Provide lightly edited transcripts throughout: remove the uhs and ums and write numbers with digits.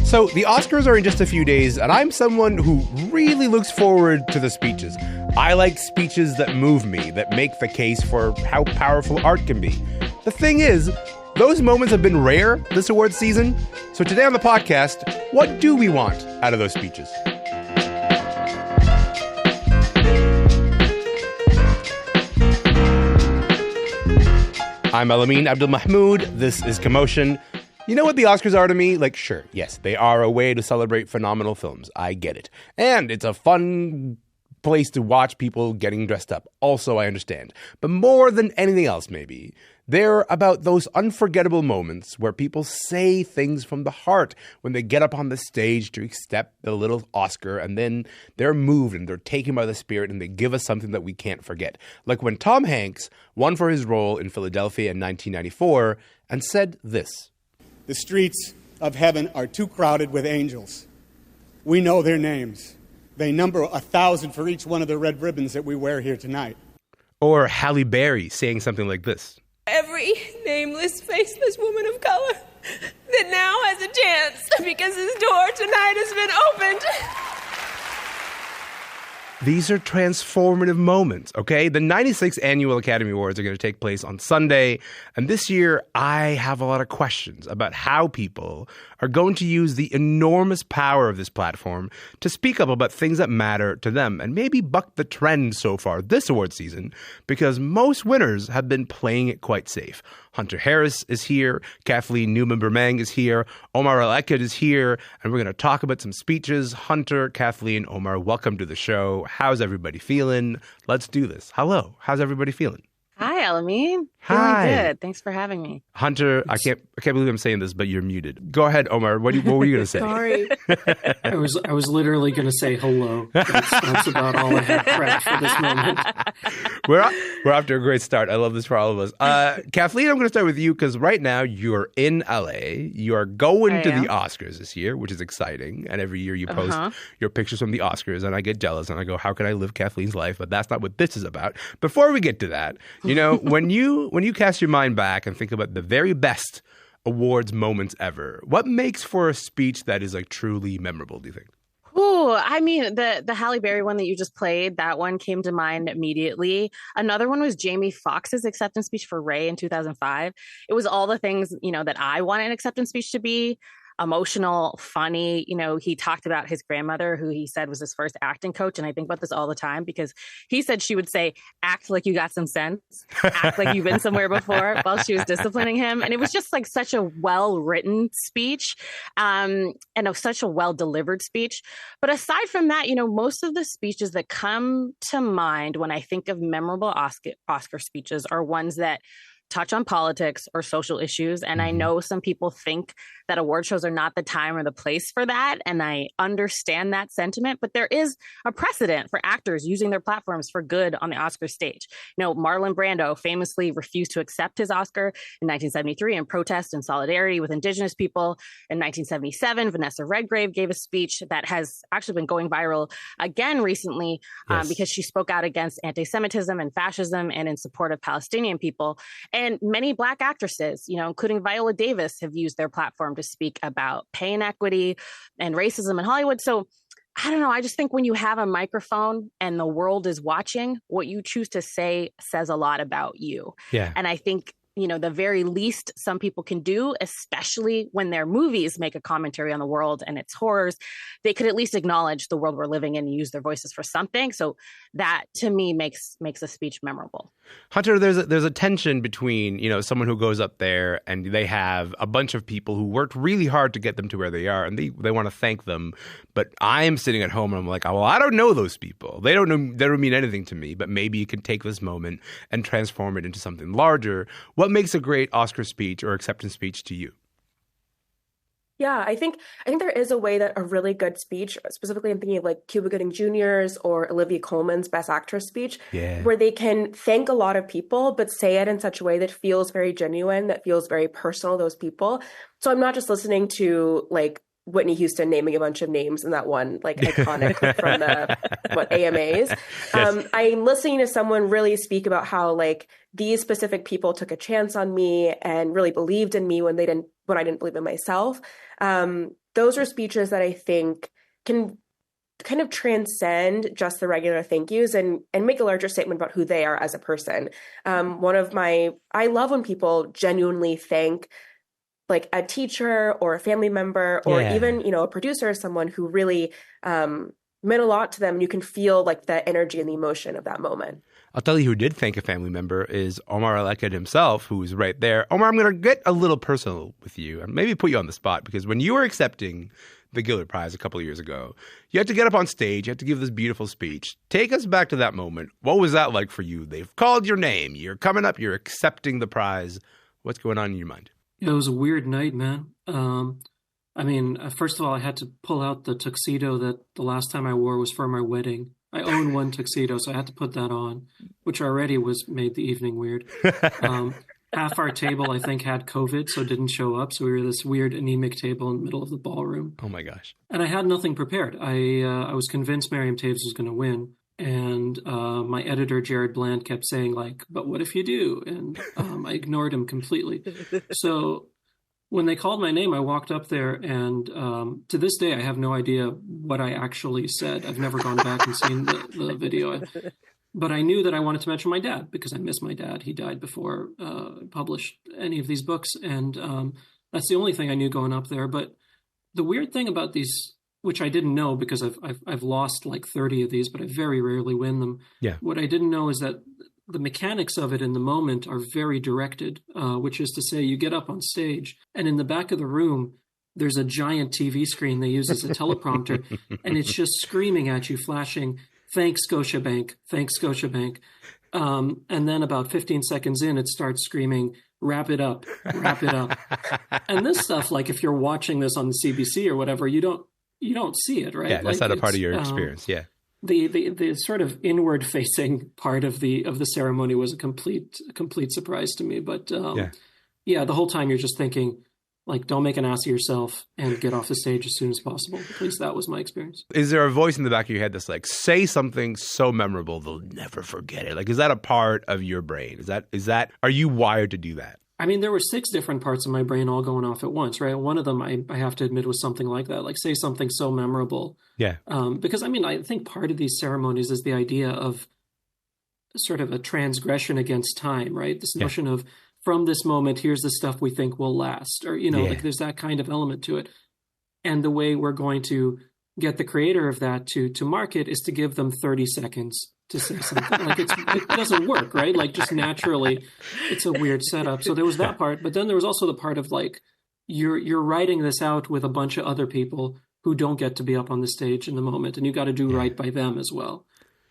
So the Oscars are in just a few days, and I'm someone who really looks forward to the speeches. I like speeches that move me, that make the case for how powerful art can be. The thing is, those moments have been rare this awards season. So today on the podcast, what do we want out of those speeches? I'm Elamin Abdul-Mahmoud. This is Commotion. You know what the Oscars are to me? Like, sure, yes, they are a way to celebrate phenomenal films. I get it. And it's a fun place to watch people getting dressed up. Also, I understand. But more than anything else, maybe, they're about those unforgettable moments where people say things from the heart when they get up on the stage to accept the little Oscar, and then they're moved and they're taken by the spirit and they give us something that we can't forget. Like when Tom Hanks won for his role in Philadelphia in 1994 and said this. The streets of heaven are too crowded with angels. We know their names. They number 1,000 for each one of the red ribbons that we wear here tonight. Or Halle Berry saying something like this. Every nameless, faceless woman of color that now has a chance because his door tonight has been opened. These are transformative moments, okay? The 96th Annual Academy Awards are going to take place on Sunday. And this year, I have a lot of questions about how people are going to use the enormous power of this platform to speak up about things that matter to them and maybe buck the trend so far this award season, because most winners have been playing it quite safe. Hunter Harris is here. Kathleen Newman-Bremang is here. Omar Akkad is here. And we're going to talk about some speeches. Hunter, Kathleen, Omar, welcome to the show. How's everybody feeling? Let's do this. Hello. How's everybody feeling? Hi, Elamin. Hi. Feeling good. Thanks for having me. Hunter, I can't believe I'm saying this, but you're muted. Go ahead, Omar. What were you going to say? Sorry. I was literally going to say hello. That's about all I had prepped for this moment. We're off to a great start. I love this for all of us. Kathleen, I'm going to start with you because right now you're in LA. You are going to the Oscars this year, which is exciting. And every year you post your pictures from the Oscars, and I get jealous and I go, how can I live Kathleen's life? But that's not what this is about. Before we get to that, you know, when you cast your mind back and think about the very best awards moments ever, what makes for a speech that is like truly memorable, do you think? Oh, I mean, the Halle Berry one that you just played, that one came to mind immediately. Another one was Jamie Foxx's acceptance speech for Ray in 2005. It was all the things, you know, that I want an acceptance speech to be. Emotional, funny. You know, he talked about his grandmother, who he said was his first acting coach. And I think about this all the time because he said she would say, act like you got some sense, act like you've been somewhere before while she was disciplining him. And it was just like such a well-written speech and such a well-delivered speech. But aside from that, you know, most of the speeches that come to mind when I think of memorable Oscar speeches are ones that touch on politics or social issues. And I know some people think that award shows are not the time or the place for that. And I understand that sentiment, but there is a precedent for actors using their platforms for good on the Oscar stage. You know, Marlon Brando famously refused to accept his Oscar in 1973 in protest and solidarity with Indigenous people. In 1977, Vanessa Redgrave gave a speech that has actually been going viral again recently because she spoke out against anti-Semitism and fascism and in support of Palestinian people. And many Black actresses, you know, including Viola Davis, have used their platform to speak about pay inequity and racism in Hollywood. So I don't know. I just think when you have a microphone and the world is watching, what you choose to say says a lot about you. Yeah. And I think, you know, the very least some people can do, especially when their movies make a commentary on the world and its horrors, they could at least acknowledge the world we're living in and use their voices for something. So that, to me, makes a speech memorable. Hunter, there's a tension between, you know, someone who goes up there and they have a bunch of people who worked really hard to get them to where they are, and they want to thank them. But I'm sitting at home and I'm like, oh, well, I don't know those people. They don't mean anything to me. But maybe you can take this moment and transform it into something larger. What makes a great Oscar speech or acceptance speech to you? Yeah, I think there is a way that a really good speech, specifically I'm thinking of like Cuba Gooding Jr.'s or Olivia Colman's Best Actress speech, where they can thank a lot of people, but say it in such a way that feels very genuine, that feels very personal to those people. So I'm not just listening to like Whitney Houston naming a bunch of names in that one like iconic clip from the AMAs. Yes. I'm listening to someone really speak about how like these specific people took a chance on me and really believed in me when I didn't believe in myself. those are speeches that I think can kind of transcend just the regular thank yous and make a larger statement about who they are as a person. I love when people genuinely thank like a teacher or a family member or even, a producer, someone who really meant a lot to them. You can feel like the energy and the emotion of that moment. I'll tell you who did thank a family member is Omar Akkad himself, who's right there. Omar, I'm going to get a little personal with you and maybe put you on the spot, because when you were accepting the Gillard Prize a couple of years ago, you had to get up on stage, you had to give this beautiful speech. Take us back to that moment. What was that like for you? They've called your name. You're coming up. You're accepting the prize. What's going on in your mind? It was a weird night, man. First of all, I had to pull out the tuxedo that the last time I wore was for my wedding. I own one tuxedo, so I had to put that on, which already made the evening weird. Half our table, I think, had COVID, so didn't show up. So we were this weird anemic table in the middle of the ballroom. Oh, my gosh. And I had nothing prepared. I was convinced Miriam Toews was going to win. And my editor, Jared Bland, kept saying, like, but what if you do? And I ignored him completely. So when they called my name, I walked up there, and to this day, I have no idea what I actually said. I've never gone back and seen the video. But I knew that I wanted to mention my dad because I miss my dad. He died before I published any of these books. And that's the only thing I knew going up there. But the weird thing about these, which I didn't know because I've lost like 30 of these, but I very rarely win them. Yeah. What I didn't know is that the mechanics of it in the moment are very directed, which is to say you get up on stage and in the back of the room, there's a giant TV screen they use as a teleprompter, and it's just screaming at you, flashing, "Thanks, Scotiabank. Thanks, Scotiabank." And then about 15 seconds in, it starts screaming, "Wrap it up, wrap it up." And this stuff, like if you're watching this on the CBC or whatever, you don't see it, right? Yeah, that's not a part of your experience. Yeah. The sort of inward facing part of the ceremony was a complete surprise to me. But the whole time you're just thinking, like, don't make an ass of yourself and get off the stage as soon as possible. At least that was my experience. Is there a voice in the back of your head that's like, say something so memorable they'll never forget it? Like, is that a part of your brain? Is that are you wired to do that? I mean, there were 6 different parts of my brain all going off at once, right? One of them, I have to admit, was something like that, like say something so memorable. Yeah. Because, I mean, I think part of these ceremonies is the idea of sort of a transgression against time, right? This notion of, from this moment, here's the stuff we think will last, or, like there's that kind of element to it. And the way we're going to get the creator of that to market is to give them 30 seconds to say something. Like it doesn't work, right? Like just naturally, it's a weird setup. So there was that part, but then there was also the part of like, you're writing this out with a bunch of other people who don't get to be up on the stage in the moment, and you got to do right by them as well.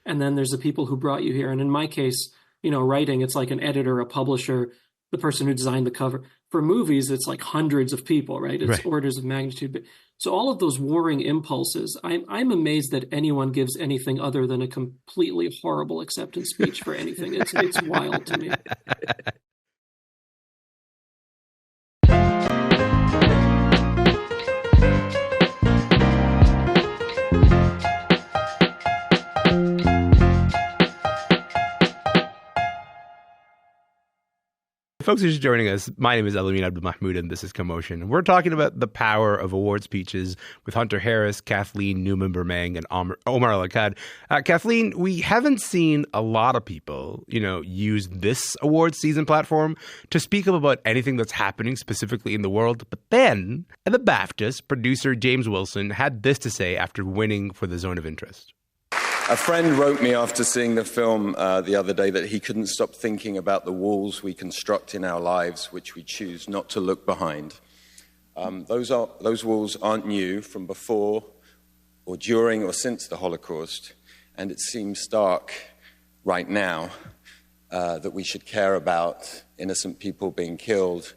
And then there's the people who brought you here. And in my case, writing, it's like an editor, a publisher, the person who designed the cover. For movies, it's like hundreds of people, right? It's orders of magnitude. So all of those warring impulses, I'm amazed that anyone gives anything other than a completely horrible acceptance speech for anything. It's wild to me. Folks who are just joining us, my name is Elamin Abdul-Mahmoud, and this is Commotion. We're talking about the power of award speeches with Hunter Harris, Kathleen, Newman-Bremang, and Omar Akkad. Kathleen, we haven't seen a lot of people, use this award season platform to speak up about anything that's happening specifically in the world. But then, at the BAFTAs, producer James Wilson had this to say after winning for The Zone of Interest. A friend wrote me after seeing the film the other day that he couldn't stop thinking about the walls we construct in our lives, which we choose not to look behind. Those walls aren't new from before or during or since the Holocaust, and it seems stark right now that we should care about innocent people being killed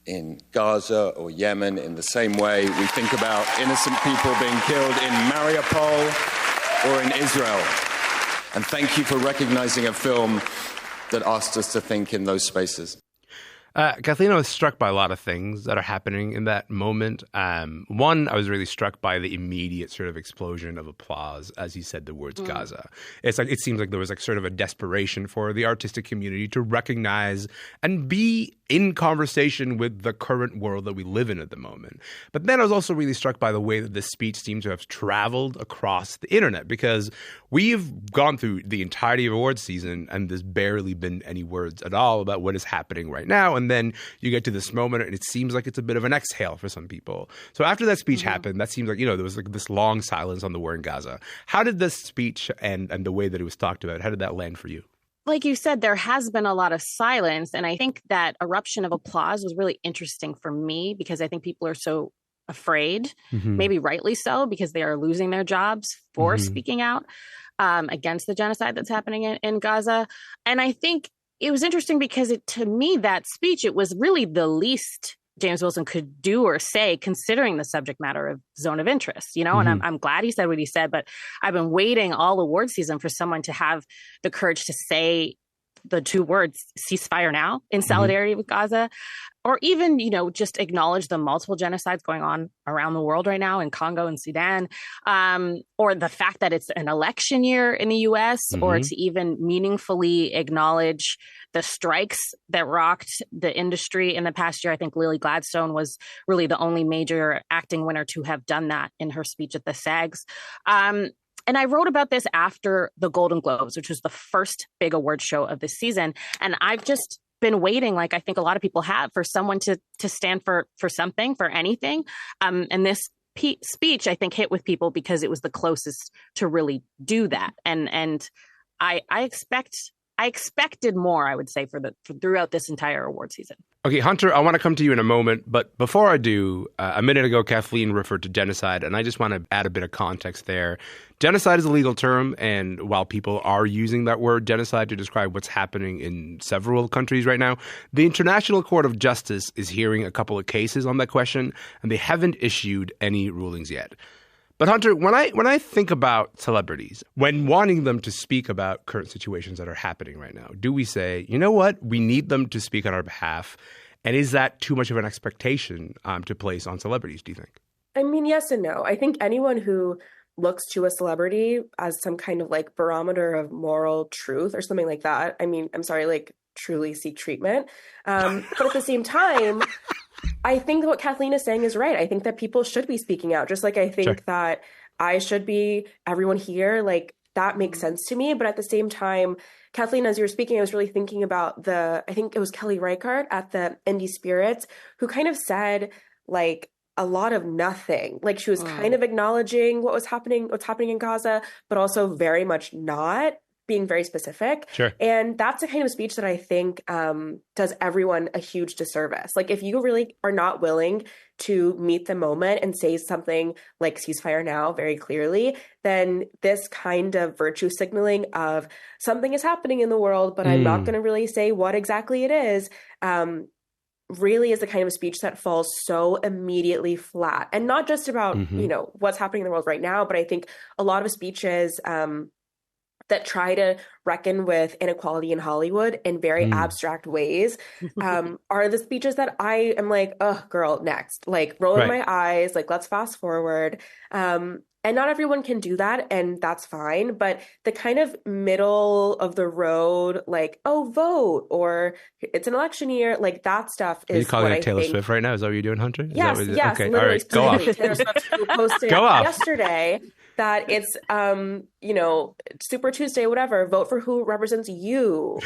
in Gaza or Yemen in the same way we think about innocent people being killed in Mariupol or in Israel. And thank you for recognizing a film that asked us to think in those spaces. Kathleen, I was struck by a lot of things that are happening in that moment. One, I was really struck by the immediate sort of explosion of applause as he said the words Gaza. It's like it seems like there was like sort of a desperation for the artistic community to recognize and be in conversation with the current world that we live in at the moment. But then I was also really struck by the way that this speech seemed to have traveled across the internet, because we've gone through the entirety of awards season and there's barely been any words at all about what is happening right now. And then you get to this moment and it seems like it's a bit of an exhale for some people. So after that speech happened, that seems like, there was like this long silence on the war in Gaza. How did this speech and the way that it was talked about, how did that land for you? Like you said, there has been a lot of silence. And I think that eruption of applause was really interesting for me because I think people are so afraid, maybe rightly so, because they are losing their jobs for speaking out against the genocide that's happening in Gaza. And I think it was interesting because to me, that speech, it was really the least James Wilson could do or say, considering the subject matter of Zone of Interest, and I'm glad he said what he said, but I've been waiting all award season for someone to have the courage to say the two words, ceasefire now, in solidarity with Gaza, or even, just acknowledge the multiple genocides going on around the world right now in Congo and Sudan, or the fact that it's an election year in the US, or to even meaningfully acknowledge the strikes that rocked the industry in the past year. I think Lily Gladstone was really the only major acting winner to have done that in her speech at the SAGs. And I wrote about this after the Golden Globes, which was the first big award show of this season. And I've just been waiting, like I think a lot of people have, for someone to stand for something, for anything. And this speech, I think, hit with people because it was the closest to really do that. And I expected more, I would say, for throughout this entire award season. Okay, Hunter, I want to come to you in a moment, but before I do, a minute ago, Kathleen referred to genocide, and I just want to add a bit of context there. Genocide is a legal term, and while people are using that word genocide to describe what's happening in several countries right now, the International Court of Justice is hearing a couple of cases on that question, and they haven't issued any rulings yet. But Hunter, when I think about celebrities, when wanting them to speak about current situations that are happening right now, do we say, you know what, we need them to speak on our behalf? And is that too much of an expectation to place on celebrities, do you think? I mean, yes and no. I think anyone who looks to a celebrity as some kind of like barometer of moral truth or something like that, I mean, I'm sorry, like truly seek treatment. But at the same time, I think what Kathleen is saying is right. I think that people should be speaking out, just like I think that I should be, everyone here, like that makes sense to me. But at the same time, Kathleen, as you were speaking, I was really thinking about I think it was Kelly Reichardt at the Indie Spirits, who kind of said like a lot of nothing. Like she was kind of acknowledging what's happening in Gaza, but also very much not being very specific. Sure. And that's the kind of speech that I think does everyone a huge disservice. Like if you really are not willing to meet the moment and say something like ceasefire now very clearly, then this kind of virtue signaling of something is happening in the world, but I'm not going to really say what exactly it is, really is the kind of speech that falls so immediately flat. And not just about, what's happening in the world right now, but I think a lot of speeches that try to reckon with inequality in Hollywood in very abstract ways are the speeches that I am like, oh, girl, next. Like, rolling my eyes, like, let's fast forward. And not everyone can do that, and that's fine. But the kind of middle of the road, like, oh, vote, or it's an election year, like that stuff is. Are you calling it Taylor Swift right now? Is that what you're doing, Hunter? Yes. Okay, all right, go off. Taylor Swift posted yesterday that it's, Super Tuesday, whatever. Vote for who represents you.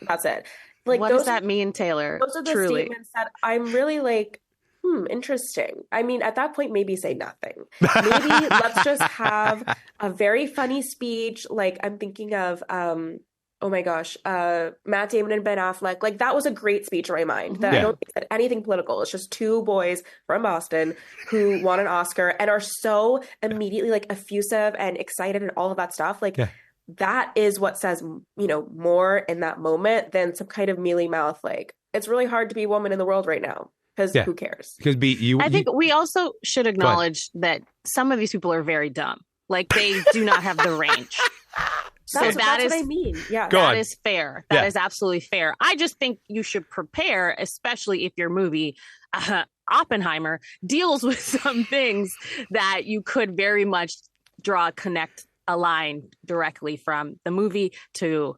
That's it. Like, what does that mean, Taylor? Those are the statements that I'm really like, interesting. I mean, at that point, maybe say nothing. Maybe let's just have a very funny speech. Like I'm thinking of, oh my gosh, Matt Damon and Ben Affleck. Like that was a great speech in my mind. That I don't think that anything political. It's just two boys from Boston who won an Oscar and are so immediately like effusive and excited and all of that stuff. Like that is what says, more in that moment than some kind of mealy mouth. Like it's really hard to be a woman in the world right now. Because who cares? Because I think we also should acknowledge that some of these people are very dumb. Like they do not have the range. That's what I mean. Yeah. That is fair. That is absolutely fair. I just think you should prepare, especially if your movie, Oppenheimer, deals with some things that you could very much connect a line directly from the movie to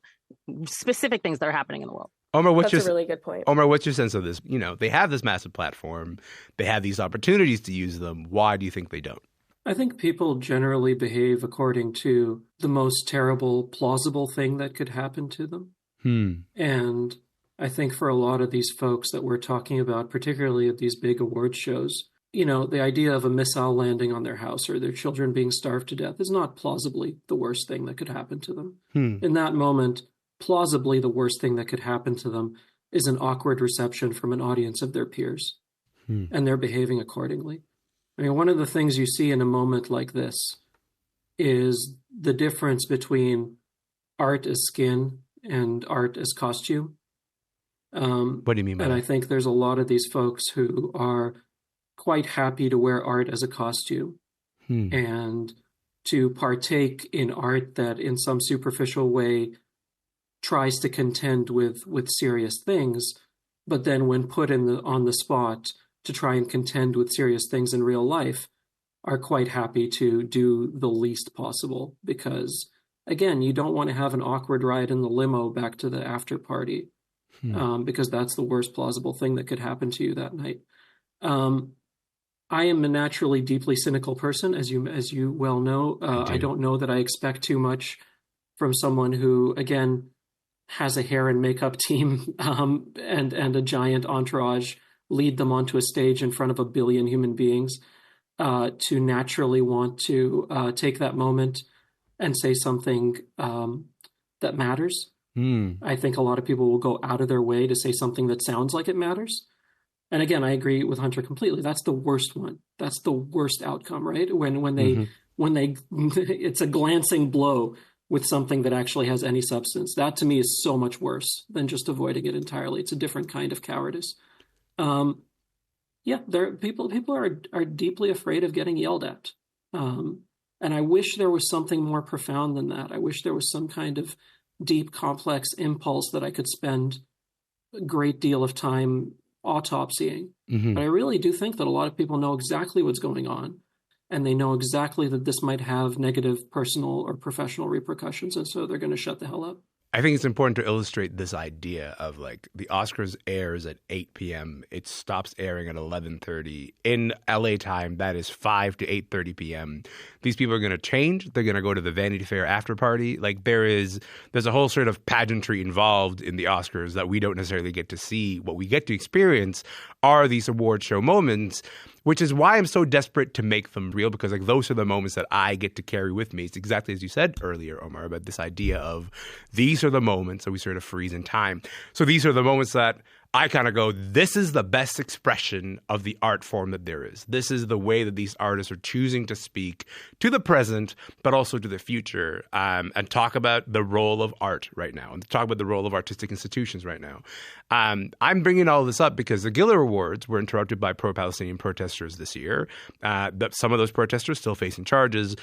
specific things that are happening in the world. Omar, That's a really good point. Omar, what's your sense of this? You know, they have this massive platform. They have these opportunities to use them. Why do you think they don't? I think people generally behave according to the most terrible, plausible thing that could happen to them. And I think for a lot of these folks that we're talking about, particularly at these big award shows, you know, the idea of a missile landing on their house or their children being starved to death is not plausibly the worst thing that could happen to them. In that moment, plausibly the worst thing that could happen to them is an awkward reception from an audience of their peers. And they're behaving accordingly. I mean, one of the things you see in a moment like this is the difference between art as skin and art as costume. What do you mean by that? And I think there's a lot of these folks who are quite happy to wear art as a costume and to partake in art that in some superficial way tries to contend with serious things, but then when put on the spot to try and contend with serious things in real life are quite happy to do the least possible because, again, you don't want to have an awkward ride in the limo back to the after party because that's the worst plausible thing that could happen to you that night. I am a naturally deeply cynical person, as you well know. I don't know that I expect too much from someone who, again, has a hair and makeup team and a giant entourage lead them onto a stage in front of 1 billion human beings to naturally want to take that moment and say something that matters. I think a lot of people will go out of their way to say something that sounds like it matters. And again, I agree with Hunter completely. That's the worst one. That's the worst outcome, right? When they it's a glancing blow with something that actually has any substance. That to me is so much worse than just avoiding it entirely. It's a different kind of cowardice. People are deeply afraid of getting yelled at. And I wish there was something more profound than that. I wish there was some kind of deep, complex impulse that I could spend a great deal of time autopsying. But I really do think that a lot of people know exactly what's going on, and they know exactly that this might have negative personal or professional repercussions, and so they're going to shut the hell up. I think it's important to illustrate this idea of like the Oscars airs at 8 p.m. It stops airing at 11:30. In LA time, that is 5 to 8:30 p.m. These people are going to change. They're going to go to the Vanity Fair after party. Like there's a whole sort of pageantry involved in the Oscars that we don't necessarily get to see. What we get to experience are these award show moments, which is why I'm so desperate to make them real, because like those are the moments that I get to carry with me. It's exactly as you said earlier, Omar, about this idea of these are the moments that we sort of freeze in time. So these are the moments that I kind of go, this is the best expression of the art form that there is. This is the way that these artists are choosing to speak to the present, but also to the future, and talk about the role of art right now, and talk about the role of artistic institutions right now. I'm bringing all this up because the Giller Awards were interrupted by pro-Palestinian protesters this year. Some of those protesters still facing charges.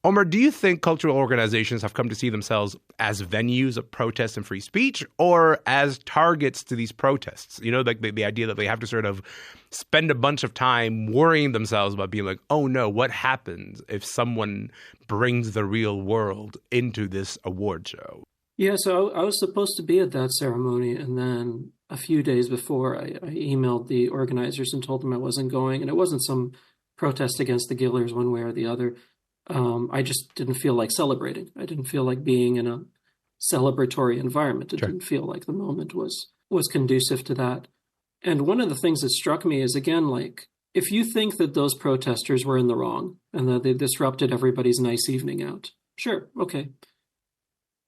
Omar, do you think cultural organizations have come to see themselves as venues of protest and free speech, or as targets to these protests? You know, like the idea that they have to sort of spend a bunch of time worrying themselves about being like, oh no, what happens if someone brings the real world into this award show? Yeah, so I was supposed to be at that ceremony, and then a few days before I emailed the organizers and told them I wasn't going, and it wasn't some protest against the Gillers one way or the other. I just didn't feel like celebrating. I didn't feel like being in a celebratory environment. It didn't feel like the moment was conducive to that. And one of the things that struck me is, again, like, if you think that those protesters were in the wrong and that they disrupted everybody's nice evening out, sure, okay.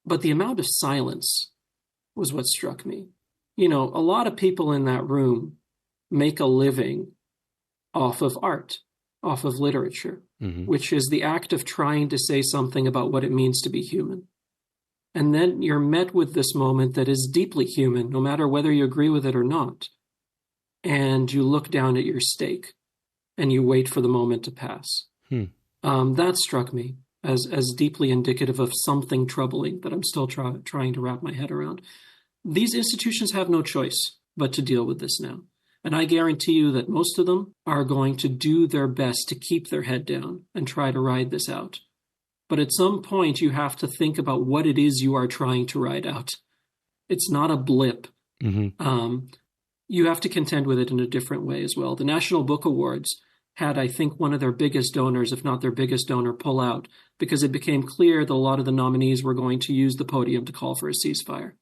But the amount of silence was what struck me. You know, a lot of people in that room make a living off of art, off of literature, which is the act of trying to say something about what it means to be human. And then you're met with this moment that is deeply human, no matter whether you agree with it or not. And you look down at your steak and you wait for the moment to pass. That struck me. as deeply indicative of something troubling that I'm still trying to wrap my head around. These institutions have no choice but to deal with this now. And I guarantee you that most of them are going to do their best to keep their head down and try to ride this out. But at some point, you have to think about what it is you are trying to ride out. It's not a blip. Mm-hmm. You have to contend with it in a different way as well. The National Book Awards had, I think, one of their biggest donors, if not their biggest donor, pull out because it became clear that a lot of the nominees were going to use the podium to call for a ceasefire.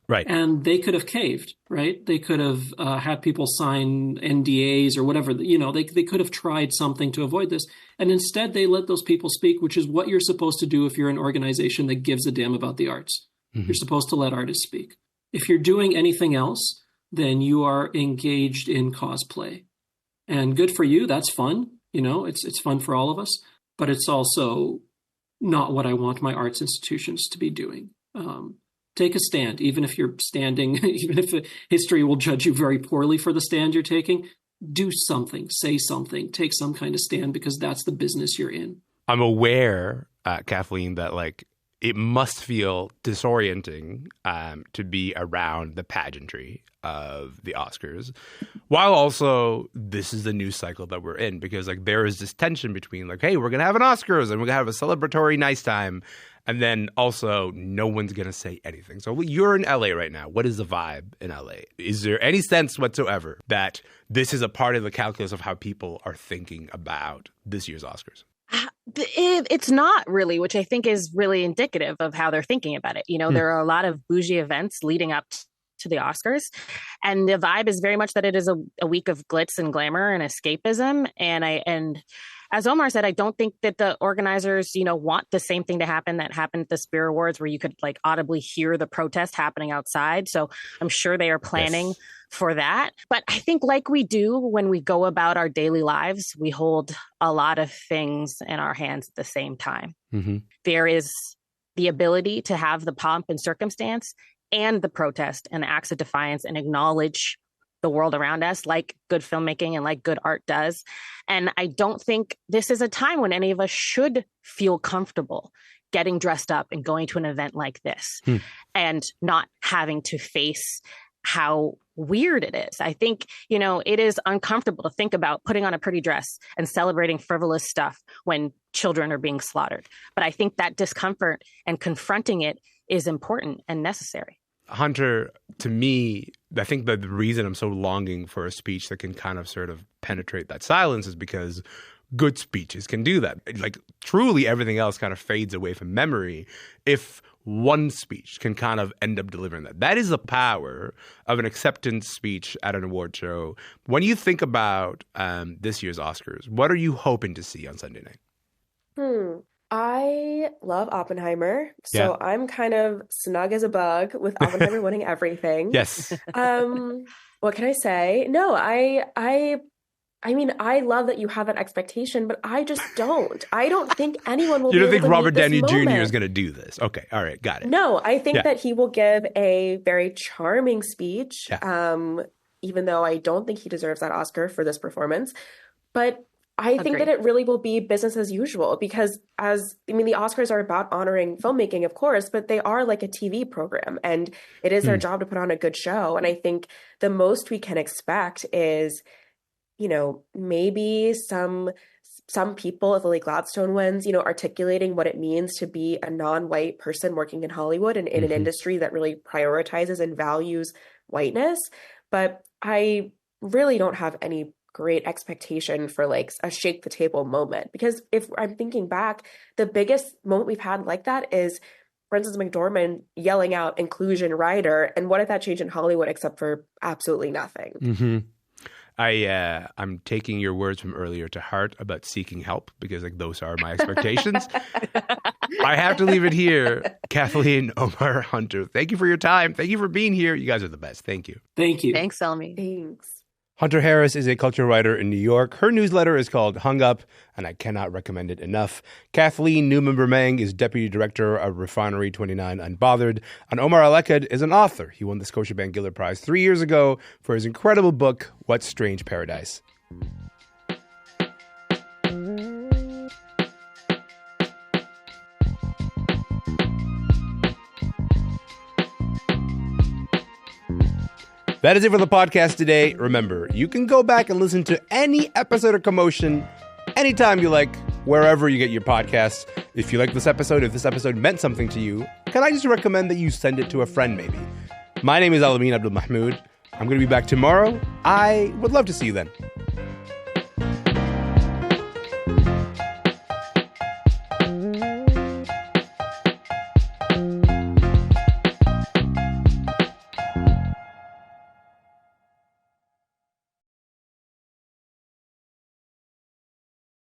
Right. And they could have caved, right? They could have had people sign NDAs or whatever. They could have tried something to avoid this. And instead, they let those people speak, which is what you're supposed to do if you're an organization that gives a damn about the arts. Mm-hmm. You're supposed to let artists speak. If you're doing anything else, then you are engaged in cosplay. And good for you. That's fun. It's fun for all of us. But it's also not what I want my arts institutions to be doing. Take a stand, even if you're standing, even if history will judge you very poorly for the stand you're taking. Do something, say something, take some kind of stand because that's the business you're in. I'm aware, Kathleen, that it must feel disorienting to be around the pageantry of the Oscars, while also this is the news cycle that we're in because there is this tension between hey, we're gonna have an Oscars and we're gonna have a celebratory nice time, and then also no one's gonna say anything. So you're in LA right now. What is the vibe in LA? Is there any sense whatsoever that this is a part of the calculus of how people are thinking about this year's Oscars? It's not really, which I think is really indicative of how they're thinking about it. There are a lot of bougie events leading up to the Oscars, and the vibe is very much that it is a week of glitz and glamour and escapism. And as Omar said, I don't think that the organizers, want the same thing to happen that happened at the Spear Awards, where you could audibly hear the protest happening outside. So I'm sure they are planning for that. But I think like we do when we go about our daily lives, we hold a lot of things in our hands at the same time. Mm-hmm. There is the ability to have the pomp and circumstance and the protest and the acts of defiance and acknowledge the world around us like good filmmaking and like good art does. And I don't think this is a time when any of us should feel comfortable getting dressed up and going to an event like this and not having to face how weird it is. I think, it is uncomfortable to think about putting on a pretty dress and celebrating frivolous stuff when children are being slaughtered. But I think that discomfort and confronting it is important and necessary. Hunter, to me, I think that the reason I'm so longing for a speech that can kind of sort of penetrate that silence is because good speeches can do that. Truly everything else kind of fades away from memory if one speech can kind of end up delivering that. That is the power of an acceptance speech at an award show. When you think about this year's Oscars, what are you hoping to see on Sunday night? I love Oppenheimer, so I'm kind of snug as a bug with Oppenheimer winning everything. Yes. What can I say? No, I mean, I love that you have that expectation, but I just don't. I don't think anyone will. You don't think Robert Downey Jr. moment. is going to do this? Okay, all right, got it. No, I think that he will give a very charming speech, even though I don't think he deserves that Oscar for this performance. But I think that it really will be business as usual because the Oscars are about honoring filmmaking, of course, but they are like a TV program and it is their job to put on a good show. And I think the most we can expect is, maybe some people, if Lily Gladstone wins, articulating what it means to be a non-white person working in Hollywood and in an industry that really prioritizes and values whiteness. But I really don't have any great expectation for a shake the table moment, because if I'm thinking back, the biggest moment we've had like that is Frances McDormand yelling out inclusion rider, and what did that change in Hollywood except for absolutely nothing? I'm taking your words from earlier to heart about seeking help because those are my expectations. I have to leave it here. Kathleen, Omar, Hunter, thank you for your time. Thank you for being here. You guys are the best. Thank you. Thank you. Thanks, Elamin. Thanks. Hunter Harris is a culture writer in New York. Her newsletter is called Hung Up, and I cannot recommend it enough. Kathleen Newman-Bremang is Deputy Director of Refinery 29 Unbothered. And Omar Akkad is an author. He won the Scotiabank Giller Prize 3 years ago for his incredible book, What Strange Paradise. That is it for the podcast today. Remember, you can go back and listen to any episode of Commotion anytime you like, wherever you get your podcasts. If you like this episode, if this episode meant something to you, can I just recommend that you send it to a friend maybe? My name is Elamin Abdul Mahmoud. I'm going to be back tomorrow. I would love to see you then.